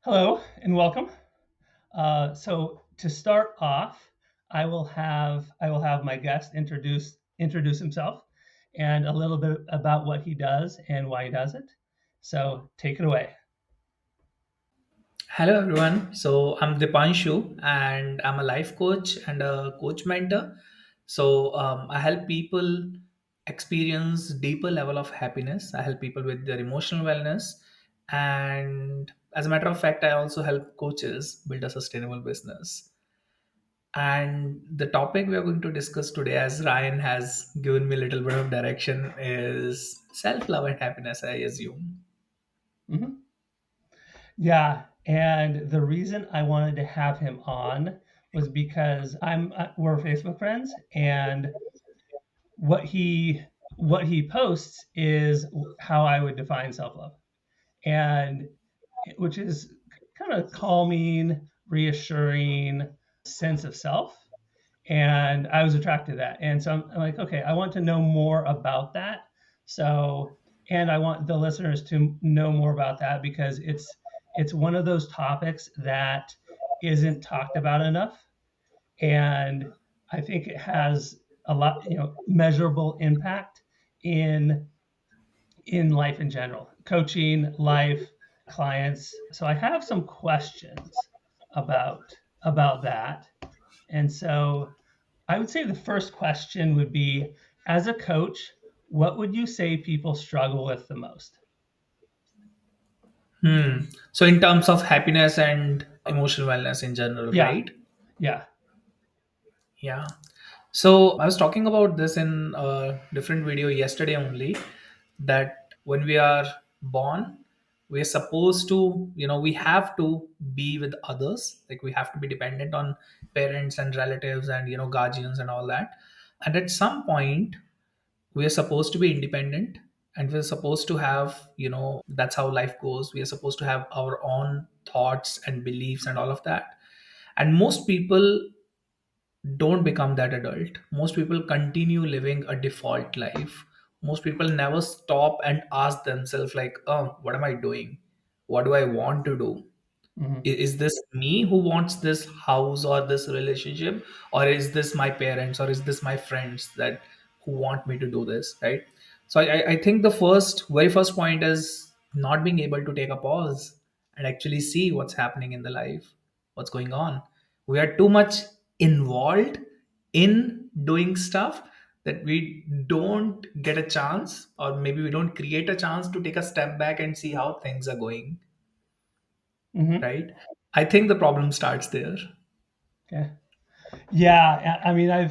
Hello and welcome. So to start off, I will have my guest introduce himself and a little bit about what he does and why he does it. So take it away. Hello everyone. So I'm Dipanshu and I'm a life coach and a coach mentor. I help people experience deeper level of happiness. I help people with their emotional wellness, and as a matter of fact, I also help coaches build a sustainable business. And the topic we are going to discuss today, as Ryan has given me a little bit of direction, is self love and happiness, I assume. Mhm. Yeah, and the reason I wanted to have him on was because we're Facebook friends, and what he what he posts is how I would define self love, and which is kind of calming, reassuring sense of self. And I was attracted to that. And so I'm like, okay, I want to know more about that. So, and I want the listeners to know more about that because it's one of those topics that isn't talked about enough. And I think it has a lot, measurable impact in life in general, coaching, life, clients. So I have some questions about that. And so I would say the first question would be, as a coach, what would you say people struggle with the most? So in terms of happiness and emotional wellness in general, Yeah, right? yeah. Yeah. So I was talking about this in a different video yesterday only, that when we are born, we are supposed to, we have to be with others. Like we have to be dependent on parents and relatives and, guardians and all that. And at some point, we are supposed to be independent, and we're supposed to have, that's how life goes. We are supposed to have our own thoughts and beliefs and all of that. And most people don't become that adult. Most people continue living a default life. Most people never stop and ask themselves, like, oh, what am I doing? What do I want to do? Hmm. Is this me who wants this house or this relationship, or is this my parents, or is this my friends that who want me to do this, right? So I think the very first point is not being able to take a pause and actually see what's happening in the life, what's going on. We are too much involved in doing stuff that we don't get a chance, or maybe we don't create a chance to take a step back and see how things are going, Hmm. right? I think the problem starts there. Okay. Yeah, I mean, I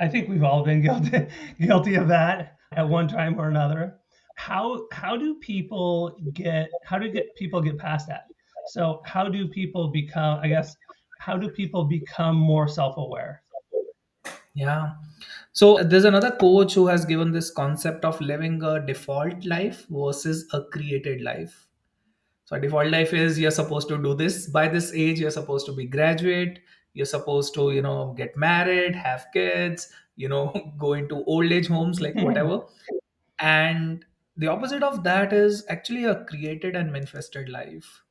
think we've all been guilty of that at one time or another. How do people get past that? So how do people become? I guess how do people become more self aware? Yeah. So there's another coach who has given this concept of living a default life versus a created life. So a default life is you're supposed to do this by this age, you're supposed to be graduate, you're supposed to, get married, have kids, go into old age homes, like whatever. And the opposite of that is actually a created and manifested life,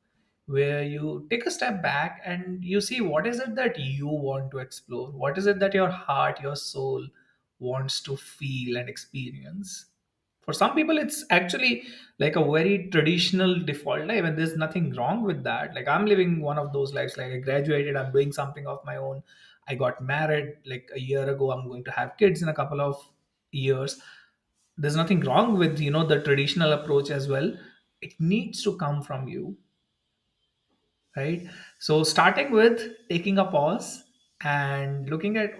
where you take a step back and you see what is it that you want to explore, what is it that your heart, your soul wants to feel and experience. For some people it's actually like a very traditional default life, and there's nothing wrong with that. Like I'm living one of those lives. Like I graduated, I'm doing something of my own, I got married like a year ago, I'm going to have kids in a couple of years. There's nothing wrong with, the traditional approach as well. It needs to come from you, right? So starting with taking a pause and looking at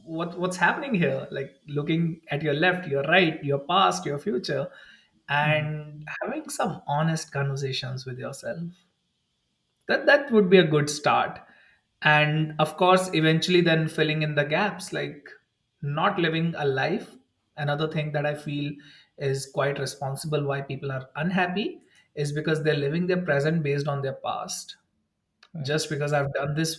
what's happening here, like looking at your left, your right, your past, your future, Mhm. and having some honest conversations with yourself. That would be a good start. And of course eventually then filling in the gaps, like not living a life. Another thing that I feel is quite responsible why people are unhappy is because they're living their present based on their past. Right. Just because I've done this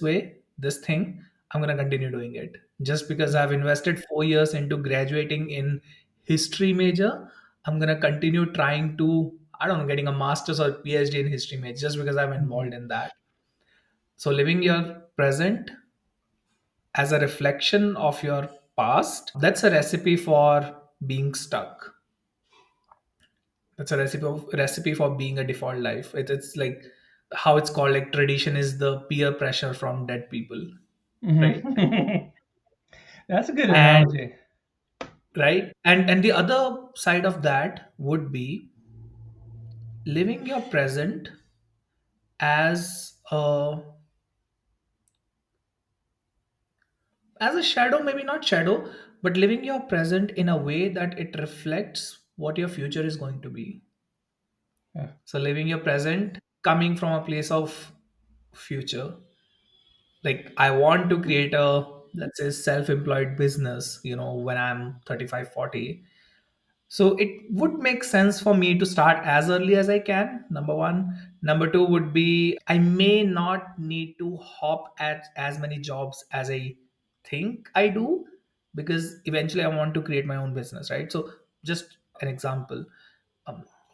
thing, I'm going to continue doing it. Just because Mhm. I've invested 4 years into graduating in history major, I'm going to continue trying to, I don't know, getting a master's or PhD in history major just because I'm Mhm. involved in that. So living your present as a reflection of your past, that's a recipe for being stuck. That's a recipe for being a default life. It's like how it's called, like tradition is the peer pressure from dead people, right? Hmm. That's a good And analogy. right, and the other side of that would be living your present as a shadow, maybe not shadow, but living your present in a way that it reflects what your future is going to be. Yeah. So living your present coming from a place of future, like I want to create a, let's say, self-employed business, when I'm 35, 40. So it would make sense for me to start as early as I can, number one. Number two would be I may not need to hop at as many jobs as I think I do, because eventually I want to create my own business, right? So just an example,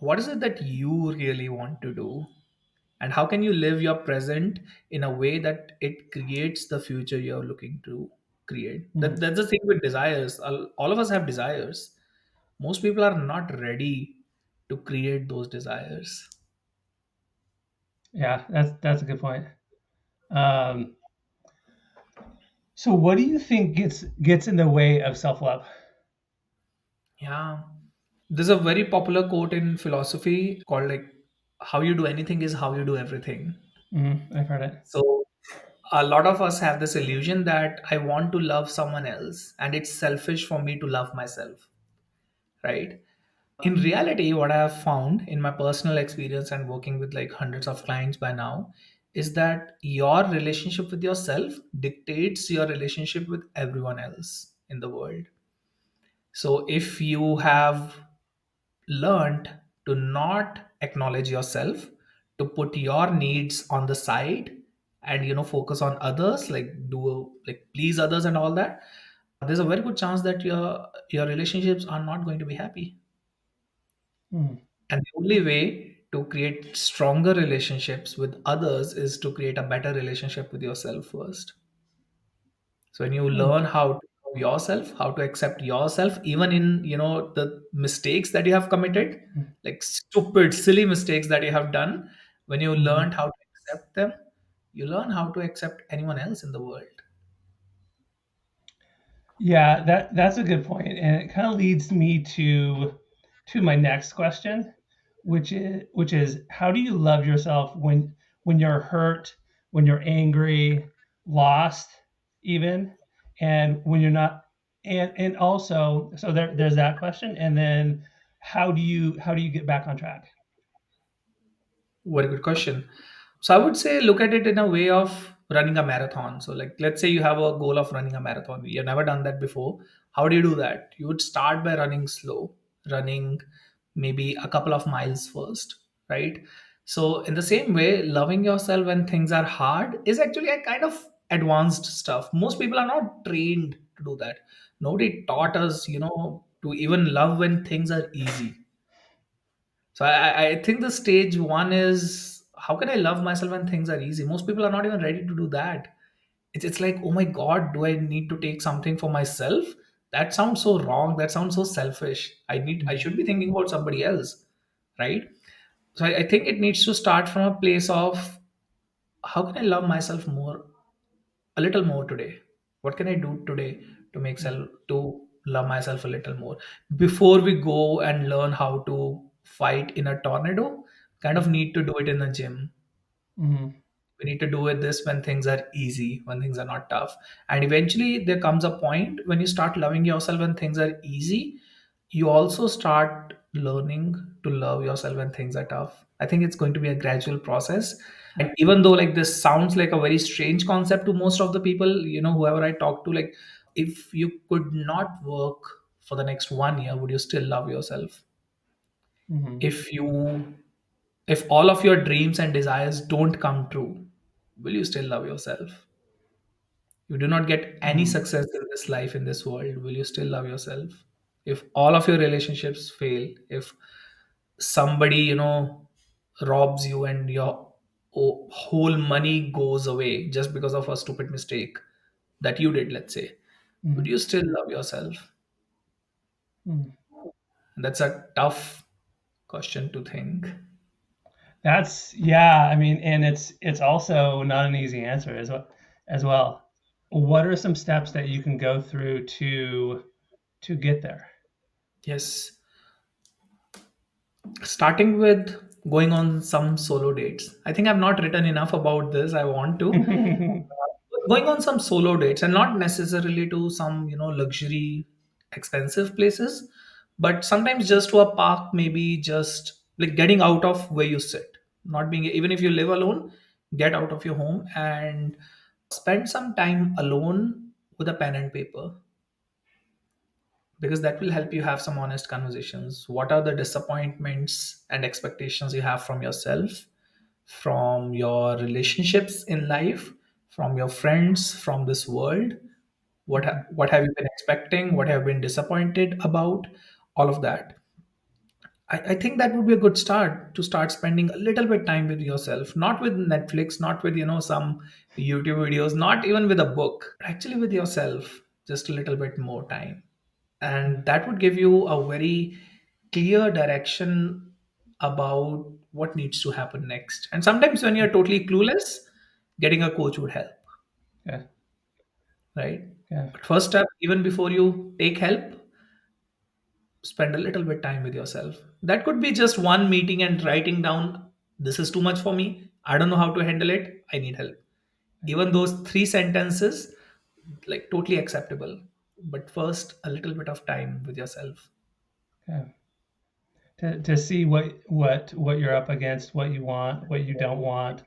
what is it that you really want to do, and how can you live your present in a way that it creates the future you're looking to create? Mhm. That's the thing with desires. All of us have desires. Most people are not ready to create those desires. Yeah, that's a good point. Um, so, what do you think gets in the way of self love? Yeah, there's a very popular quote in philosophy called, like, how you do anything is how you do everything. I've heard it. So a lot of us have this illusion that I want to love someone else and it's selfish for me to love myself, right? In reality, what I have found in my personal experience and working with like hundreds of clients by now is that your relationship with yourself dictates your relationship with everyone else in the world. So if you have learned to not acknowledge yourself, to put your needs on the side and focus on others, like do like please others and all that, there's a very good chance that your relationships are not going to be happy. Mm. And the only way to create stronger relationships with others is to create a better relationship with yourself first. So when you Mm. learn how to love yourself, how to accept yourself, even in the mistakes that you have committed, Mm. like stupid, silly mistakes that you have done, when you Mhm. learned how to accept them, you learn how to accept anyone else in the world. Yeah, that's a good point, and it kind of leads me to my next question, which is how do you love yourself when you're hurt, when you're angry, lost, even, and when you're not, and also so there's that question, and then how do you get back on track? Very good question. So I would say look at it in a way of running a marathon. So like let's say you have a goal of running a marathon. You've never done that before. How do you do that? You would start by running slow, running maybe a couple of miles first, right? So in the same way, loving yourself when things are hard is actually a kind of advanced stuff. Most people are not trained to do that. Nobody taught us, to even love when things are easy. So I think the stage one is how can I love myself when things are easy? Most people are not even ready to do that. It's like, oh my God, do I need to take something for myself? That sounds so wrong. That sounds so selfish. I Mm. should be thinking about somebody else, right? So I think it needs to start from a place of how can I love myself more, a little more today? What can I do today to make Mm. self to love myself a little more? Before we go and learn how to fight in a tornado, kind of need to do it in the gym. Mm. We need to do it this when things are easy, when things are not tough. And eventually there comes a point when you start loving yourself when things are easy. You also start learning to love yourself when things are tough. I think it's going to be a gradual process. And even though like this sounds like a very strange concept to most of the people, whoever I talk to, like if you could not work for the next 1 year, would you still love yourself? Mhm. If you if all of your dreams and desires don't come true, will you still love yourself? You do not get any Mhm. success in this life, in this world, will you still love yourself? If all of your relationships fail, if somebody robs you and your whole money goes away just because of a stupid mistake that you did, let's say, would Mm, you still love yourself? mm. That's a tough question to think. That's yeah. I mean, and it's also not an easy answer as well. What are some steps that you can go through to get there? Yes, starting with going on some solo dates. I think I've not written enough about this. I want to. Going on some solo dates, and not necessarily to some, luxury expensive places, but sometimes just to a park, maybe just like getting out of where you sit, not being, even if you live alone, get out of your home and spend some time alone with a pen and paper, because that will help you have some honest conversations. What are the disappointments and expectations you have from yourself, from your relationships in life, from your friends, from this world? What have you been expecting? What have you been disappointed about? All of that. I think that would be a good start, to start spending a little bit time with yourself, not with Netflix, not with some YouTube videos, not even with a book, actually with yourself, just a little bit more time. And that would give you a very clear direction about what needs to happen next. And sometimes when you're totally clueless, getting a coach would help, Yeah, right? yeah, But first step, even before you take help, spend a little bit time with yourself. That could be just one meeting and writing down, this is too much for me, I don't know how to handle it, I need help. Even those three sentences, like totally acceptable. But first, a little bit of time with yourself. yeah. To see what you're up against, what you want, what you don't want.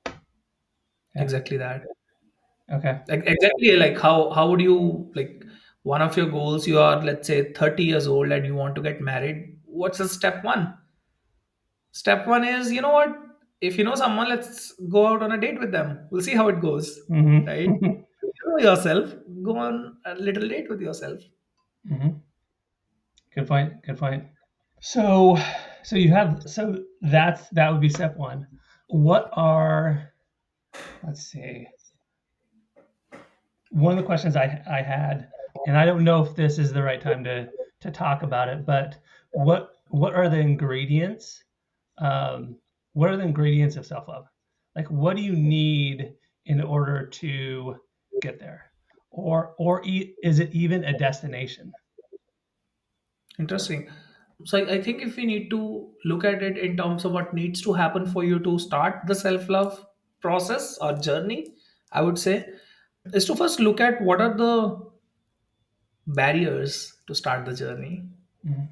Yeah. Exactly that. Okay. Exactly, like how would you, like, one of your goals, you are, let's say, 30 years old and you want to get married. What's the step one? Step one is, you know what, if you know someone, let's go out on a date with them, we'll see how it goes, Hmm. right? You know yourself, go on a little date with yourself. Hmm. Good point. Good point. So, so you have so that would be step one. What are let's see. One of the questions I had, and I don't know if this is the right time to talk about it, but what are the ingredients? What are the ingredients of self love? Like, what do you need in order to get there, is it even a destination? Interesting. So I think if we need to look at it in terms of what needs to happen for you to start the self-love process or journey, I would say, is to first look at what are the barriers to start the journey. Mhm.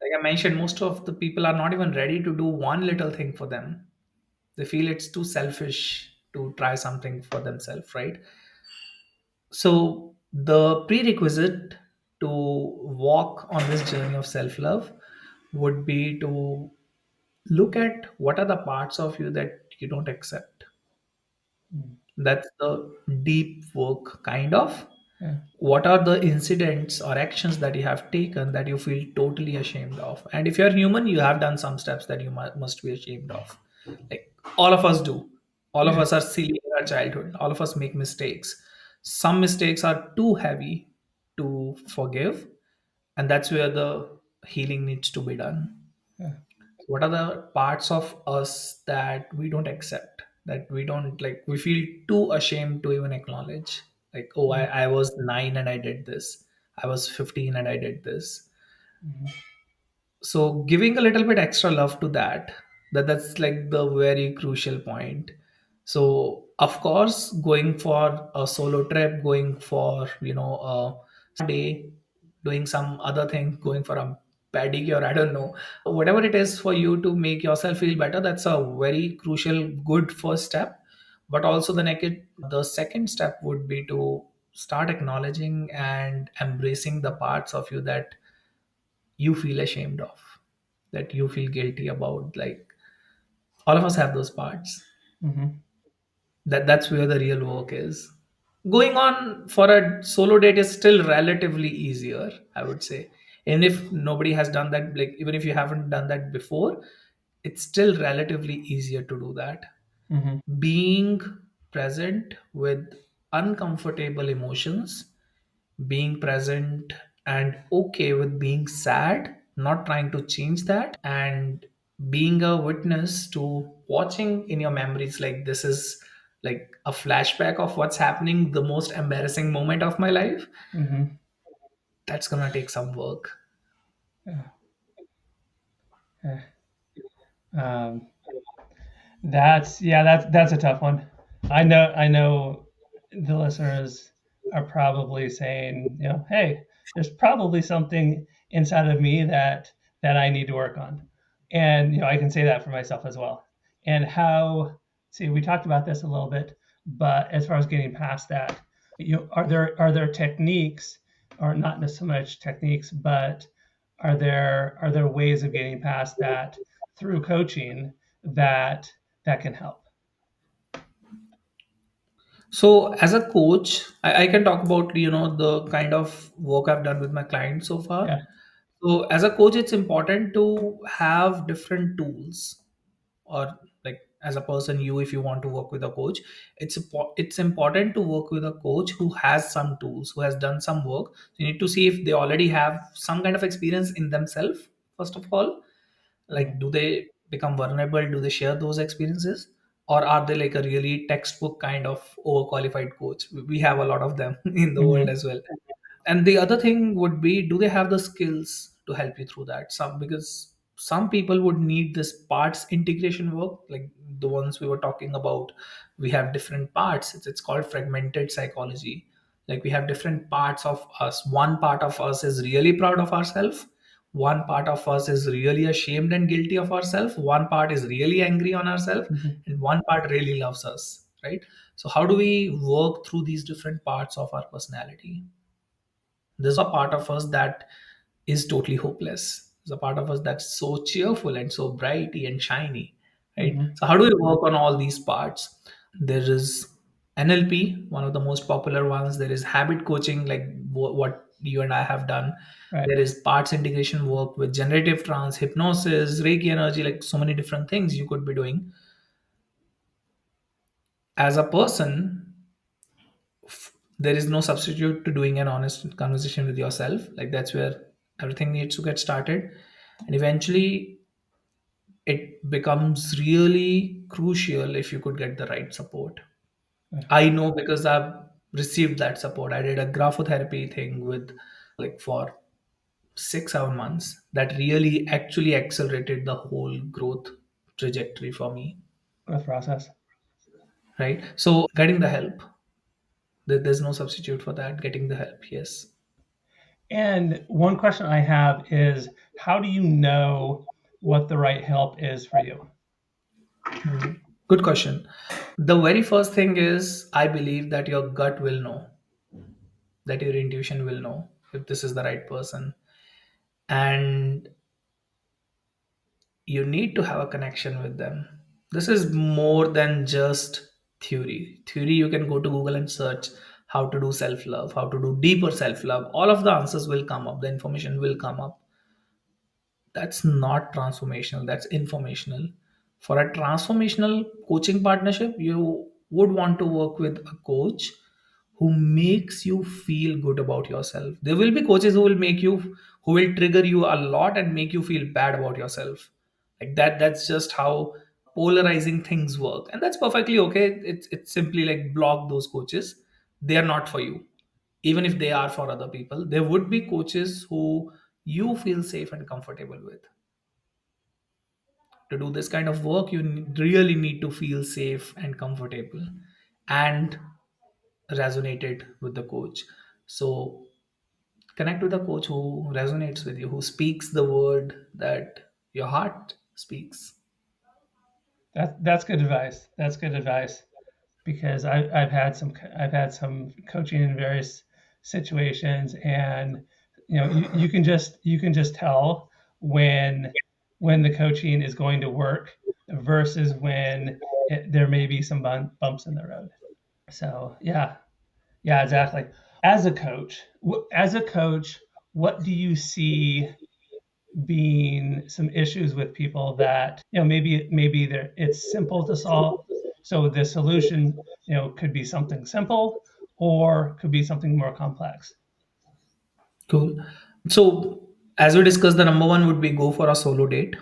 Like I mentioned, most of the people are not even ready to do one little thing for them. They feel it's too selfish to try something for themselves, right? So the prerequisite to walk on this journey of self-love would be to look at what are the parts of you that you don't accept. Mhm. That's the deep work, kind of. Yeah. What are the incidents or actions that you have taken that you feel totally ashamed of? And if you're human, you have done some steps that you must be ashamed of. Like all of us do. All of Yeah. us are silly in our childhood. All of us make mistakes. Some mistakes are too heavy to forgive, and that's where the healing needs to be done. Yeah. What are the parts of us that we don't accept, that we don't, like, we feel too ashamed to even acknowledge, like, oh, Mhm. I was 9 and I did this, I was 15 and I did this. Mhm. So giving a little bit extra love to that's like the very crucial point. So of course, going for a solo trip, going for a day, doing some other thing, going for a pedicure, I don't know, whatever it is for you to make yourself feel better, that's a very crucial good first step. But also the second step would be to start acknowledging and embracing the parts of you that you feel ashamed of, that you feel guilty about. Like all of us have those parts. Mhm. That's where the real work is. Going on for a solo date is still relatively easier, I would say. And if nobody has done that, like even if you haven't done that before, it's still relatively easier to do that. Hmm. being present with uncomfortable emotions, being present and okay with being sad, not trying to change that, and being a witness to watching in your memories like this is like a flashback of what's happening, the most embarrassing moment of my life. Hmm. That's gonna take some work. Yeah. Yeah. Um, that's a tough one. I know the listeners are probably saying, hey, there's probably something inside of me that I need to work on. And I can say that for myself as well. And how see, we talked about this a little bit, but as far as getting past that, are there techniques, or not so much techniques, but are there ways of getting past that through coaching that that can help? So as a coach, I can talk about the kind of work I've done with my clients so far. Yeah. So as a coach, it's important to have different tools, or like as a person, you if you want to work with a coach, it's important to work with a coach who has some tools, who has done some work. You need to see if they already have some kind of experience in themselves. First of all, like, Mhm. do they become vulnerable, do they share those experiences, or are they like a really textbook kind of overqualified coach? We have a lot of them in the world Mhm. as well. And the other thing would be, do they have the skills to help you through that? Some, because some people would need this parts integration work, like the ones we were talking about. We have different parts, it's called fragmented psychology. Like, we have different parts of us. One part of us is really proud of ourselves, one part of us is really ashamed and guilty of ourselves, one part is really angry on ourselves, Mhm. and one part really loves us, right? So how do we work through these different parts of our personality? There's a part of us that is totally hopeless. There's a part of us that's so cheerful and so brighty and shiny, right? Mhm. So how do we work on all these parts? There is NLP, one of the most popular ones. There is habit coaching, like what you and I have done. Right. There is parts integration work with generative trance, hypnosis, Reiki energy, like so many different things you could be doing. As a person, there is no substitute to doing an honest conversation with yourself. Like, that's where everything needs to get started. And eventually it becomes really crucial if you could get the right support. I know, because I've received that support. I did a graphotherapy thing with like for 6 7 months that really actually accelerated the whole growth trajectory for me, Growth process. right? So getting the help, there's no substitute for that. Getting the help, yes. And one question I have is, how do you know what the right help is for you? Good question. The very first thing is, I believe that your gut will know, that your intuition will know if this is the right person. And you need to have a connection with them. This is more than just theory. Theory, you can go to Google and search how to do self love, how to do deeper self love. All of the answers will come up, the information will come up. That's not transformational, that's informational. For a transformational coaching partnership, you would want to work with a coach who makes you feel good about yourself. There will be coaches who will trigger you a lot and make you feel bad about yourself. Like that's just how polarizing things work. And that's perfectly okay. It's simply like, block those coaches. They are not for you. Even if they are for other people, there would be coaches who you feel safe and comfortable with. To do this kind of work, you really need to feel safe and comfortable and resonated with the coach. So connect with a coach who resonates with you, who speaks the word that your heart speaks. That's good advice. That's good advice, because I've had some coaching in various situations, and you can just tell when when the coaching is going to work versus when there may be some bumps in the road. So yeah, yeah, exactly. As a coach, what do you see being some issues with people that maybe it's simple to solve, So the solution, could be something simple or could be something more complex. Cool. So as we discussed, the number one would be go for a solo date.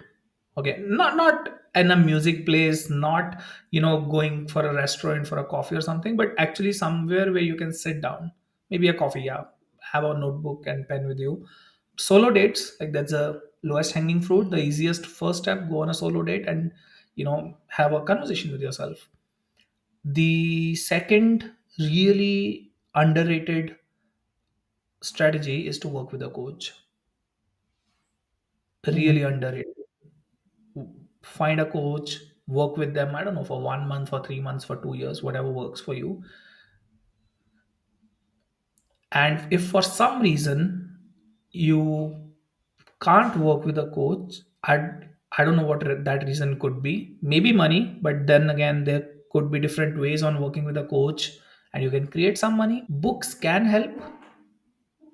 Okay, not in a music place, not going for a restaurant for a coffee or something, but actually somewhere where you can sit down, maybe a coffee, yeah, have a notebook and pen with you. Solo dates, like that's the lowest hanging fruit, the easiest first step. Go on a solo date and have a conversation with yourself. The second really underrated strategy is to work with a coach. Mhm. Really underrated. Find a coach, work with them, I don't know, for 1 month, for 3 months, for 2 years, whatever works for you. And if for some reason you can't work with a coach, I don't know what that reason could be. Maybe money, but then again there could be different ways on working with a coach, and you can create some money. Books can help,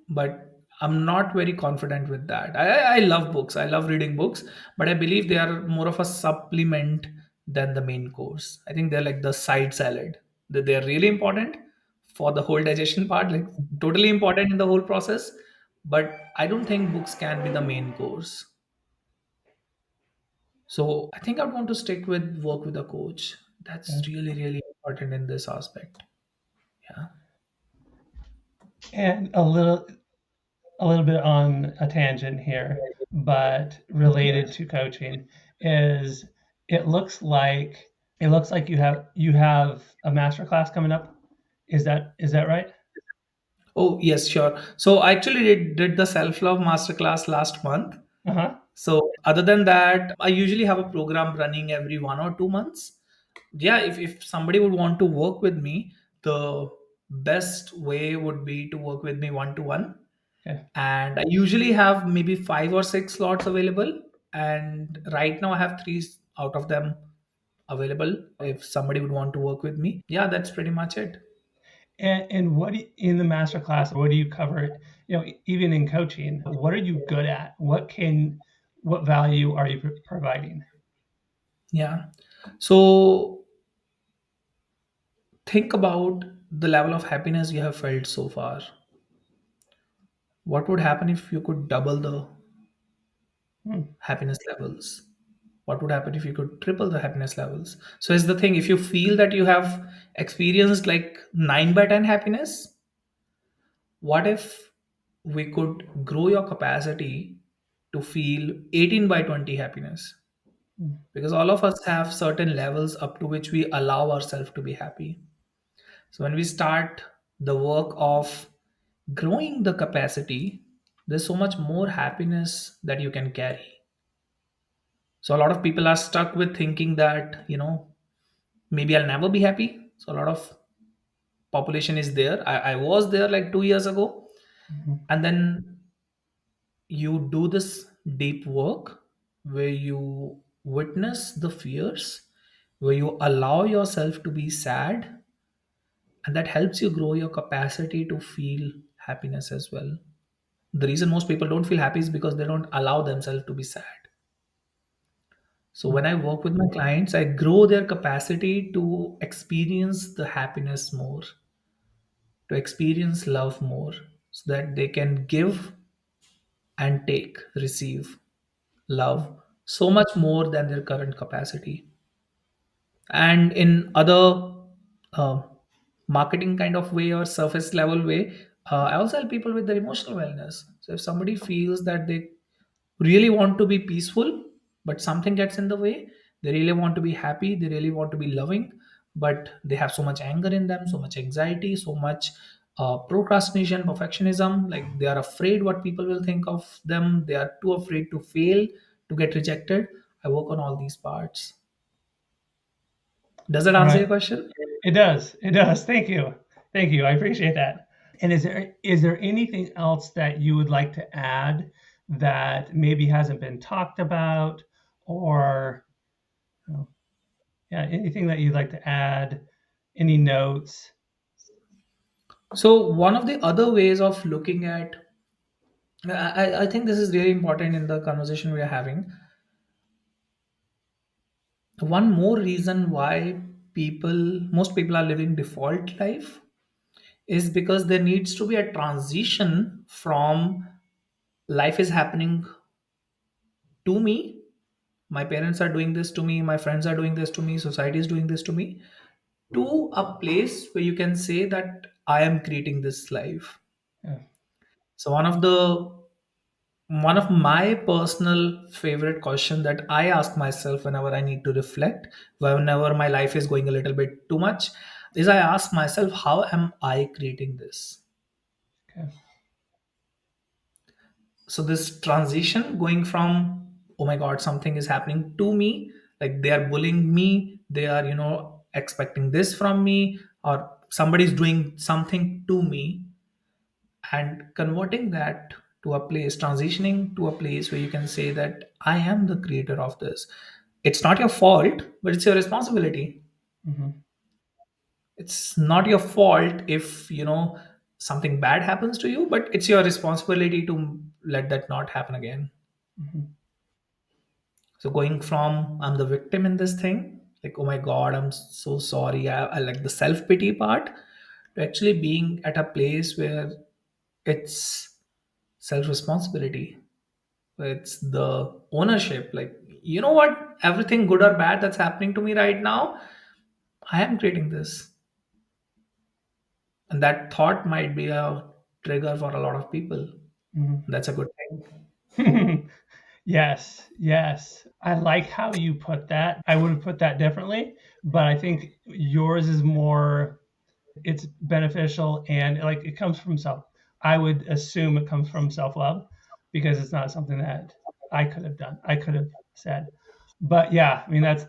but I'm not very confident with that. I love books. I love reading books, but I believe they are more of a supplement than the main course. I think they're like the side salad. That they're really important for the whole digestion part, like totally important in the whole process. But I don't think books can be the main course. So I think I'd want to stick with work with a coach. Yeah. That's really, really important in this aspect. Yeah. And a little bit on a tangent here, but related to coaching is it looks like you have a master class coming up. Is that right? Oh, yes, sure. So I actually did the self love masterclass last month. Uh-huh. So other than that, I usually have a program running every 1 or 2 months. Yeah, if somebody would want to work with me, the best way would be to work with me one to one. Okay. And I usually have maybe 5 or 6 slots available. And right now I have three out of them available. If somebody would want to work with me, yeah, that's pretty much it. And in the master class, what do you cover? Even in coaching, what are you good at? What value are you providing? Yeah. So think about the level of happiness you have felt so far. What would happen if you could double the Hmm. happiness levels? What would happen if you could triple the happiness levels? So is the thing, if you feel that you have experienced like 9 by 10 happiness, what if we could grow your capacity to feel 18 by 20 happiness? Hmm. Because all of us have certain levels up to which we allow ourselves to be happy. So when we start the work of growing the capacity, there's so much more happiness that you can carry. So a lot of people are stuck with thinking that, maybe I'll never be happy. So a lot of population is there. I was there like 2 years ago. Mhm. And then you do this deep work where you witness the fears, where you allow yourself to be sad, and that helps you grow your capacity to feel happiness as well. The reason most people don't feel happy is because they don't allow themselves to be sad. So when I work with my clients, I grow their capacity to experience the happiness more, to experience love more, so that they can give and take, receive love so much more than their current capacity. And in other uh, marketing kind of way or surface level way, I also help people with their emotional wellness. So if somebody feels that they really want to be peaceful, but something gets in the way, they really want to be happy, they really want to be loving, but they have so much anger in them, so much anxiety, so much procrastination, perfectionism, like they are afraid what people will think of them, they are too afraid to fail, to get rejected. I work on all these parts. Does that All answer your right. question? It does. It does. Thank you. Thank you. I appreciate that. And is there anything else that you would like to add that maybe hasn't been talked about, or you know, yeah, anything that you'd like to add? Any notes? So one of the other ways of looking at, I think this is really important in the conversation we are having. One more reason why most people are living default life is because there needs to be a transition from life is happening to me, my parents are doing this to me, my friends are doing this to me, society is doing this to me, to a place where you can say that I am creating this life. Yeah. So one of my personal favorite question that I ask myself whenever I need to reflect, whenever my life is going a little bit too much, is I ask myself, how am I creating this? Okay. So this transition going from, oh my god, something is happening to me, like they are bullying me, they are, expecting this from me, or somebody's doing something to me, and converting that to a place, transitioning to a place where you can say that I am the creator of this. It's not your fault, but it's your responsibility. Hmm. It's not your fault if something bad happens to you, but it's your responsibility to let that not happen again. Hmm. So going from I'm the victim in this thing, like oh my god, I'm so sorry, I like the self pity part, to actually being at a place where it's self responsibility, where it's the ownership. Like you know what, everything good or bad that's happening to me right now, I am creating this, and that thought might be a trigger for a lot of people. Hmm. That's a good thing. Yes, yes. I like how you put that. I would have put that differently, but I think yours is more, it's beneficial and like it comes from self. I would assume it comes from self-love because it's not something that I could have done. I could have said. But yeah, I mean that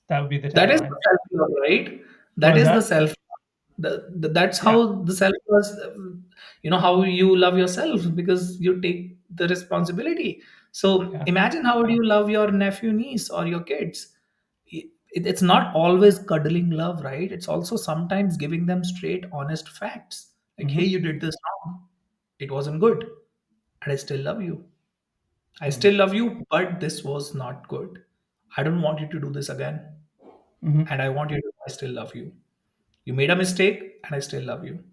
would be the That is tagline. the self-love, right? What That was is the that? self. That's Yeah. how the self was. How you love yourself, because you take the responsibility. So Yeah. imagine, how do you love your nephew, niece, or your kids? It's not always cuddling love, right? It's also sometimes giving them straight, honest facts. Like, hey, Hmm. you did this wrong. It wasn't good, and I still love you. I Hmm. still love you, but this was not good. I don't want you to do this again, Hmm. and I want you to. I still love you. You made a mistake, and I still love you.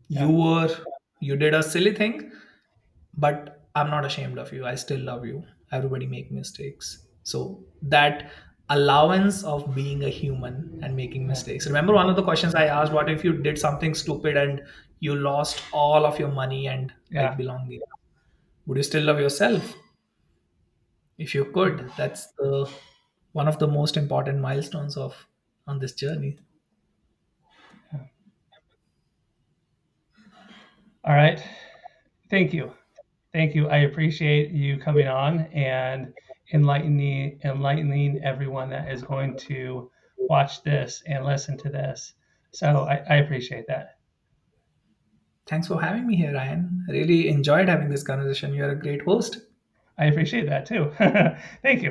you Yeah. were you did a silly thing, but I'm not ashamed of you. I still love you. Everybody make mistakes. So that allowance of being a human and making Yeah. mistakes. Remember one of the questions I asked, what if you did something stupid and you lost all of your money and like Yeah. belonging? Would you still love yourself? If you could, Mhm. that's the one of the most important milestones of on this journey. Yeah. All right. Thank you. Thank you. I appreciate you coming on and enlightening everyone that is going to watch this and listen to this. So I appreciate that. Thanks for having me here, Ryan. I really enjoyed having this conversation. You're a great host. I appreciate that too. Thank you.